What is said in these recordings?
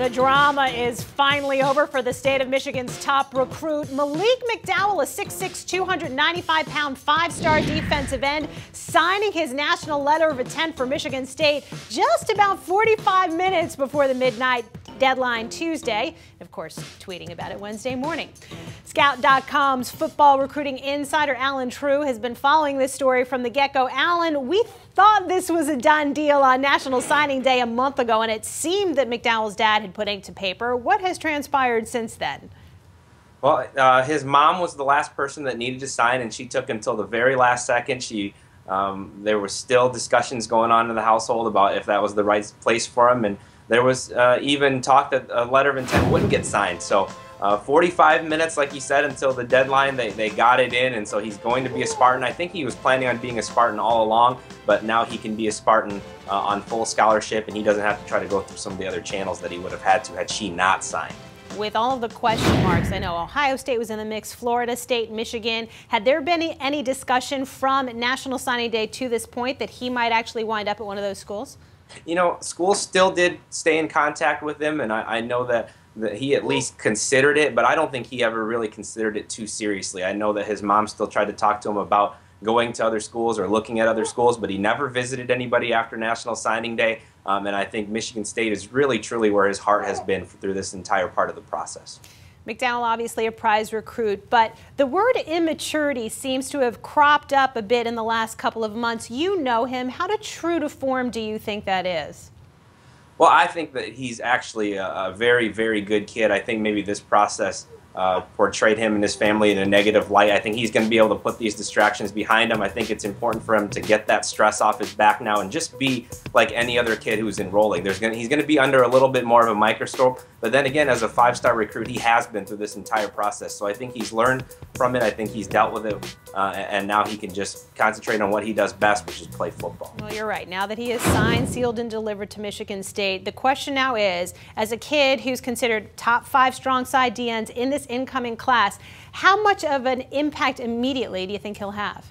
The drama is finally over for the state of Michigan's top recruit. Malik McDowell, a 6'6", 295-pound five-star defensive end, signing his national letter of intent for Michigan State just about 45 minutes before the midnight deadline Tuesday. Of course, tweeting about it Wednesday morning. Scout.com's football recruiting insider Allen Trieu has been following this story from the get-go. Allen, we thought this was a done deal on National Signing Day a month ago, and it seemed that McDowell's dad had put ink to paper. What has transpired since then? Well, his mom was the last person that needed to sign, and she took until the very last second. There were still discussions going on in the household about if that was the right place for him, and there was even talk that a letter of intent wouldn't get signed. So 45 minutes, like you said, until the deadline, they got it in, and so he's going to be a Spartan. I think he was planning on being a Spartan all along, but now he can be a Spartan on full scholarship, and he doesn't have to try to go through some of the other channels that he would have had to had she not signed. With all of the question marks, I know Ohio State was in the mix, Florida State, Michigan. Had there been any discussion from National Signing Day to this point that he might actually wind up at one of those schools? You know, schools still did stay in contact with him, and I know that he at least considered it, but I don't think he ever really considered it too seriously. I know that his mom still tried to talk to him about going to other schools or looking at other schools, but he never visited anybody after National Signing Day, and I think Michigan State is really, truly where his heart has been through this entire part of the process. McDowell, obviously a prize recruit, but the word immaturity seems to have cropped up a bit in the last couple of months. You know him. How true to form do you think that is? Well, I think that he's actually a very, very good kid. I think maybe this process portrayed him and his family in a negative light. I think he's going to be able to put these distractions behind him. I think it's important for him to get that stress off his back now and just be like any other kid who's enrolling. He's going to be under a little bit more of a microscope, but then again, as a five-star recruit, he has been through this entire process. So I think he's learned from it. I think he's dealt with it, and now he can just concentrate on what he does best, which is play football. Well, you're right. Now that he is signed, sealed, and delivered to Michigan State, the question now is, as a kid who's considered top 5 strong side DNs in this incoming class, how much of an impact immediately do you think he'll have?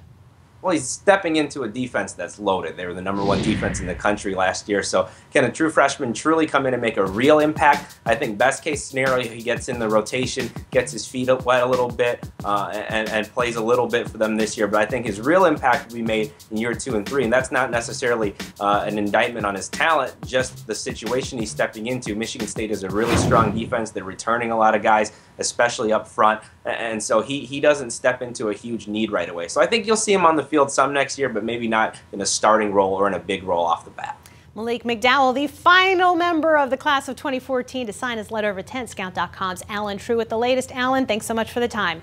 Well, he's stepping into a defense that's loaded. They were the #1 defense in the country last year. So can a true freshman truly come in and make a real impact? I think best case scenario, he gets in the rotation, gets his feet wet a little bit, and plays a little bit for them this year. But I think his real impact will be made in year 2 and 3. And that's not necessarily an indictment on his talent, just the situation he's stepping into. Michigan State is a really strong defense. They're returning a lot of guys, especially up front. And so he doesn't step into a huge need right away. So I think you'll see him on the field some next year, but maybe not in a starting role or in a big role off the bat. Malik McDowell, the final member of the class of 2014 to sign his letter of intent. Scout.com's Allen Trieu with the latest. Allen, thanks so much for the time.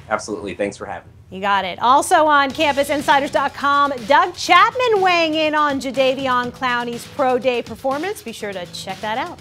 Absolutely. Thanks for having me. You got it. Also on CampusInsiders.com, Doug Chapman weighing in on Jadeveon Clowney's pro day performance. Be sure to check that out.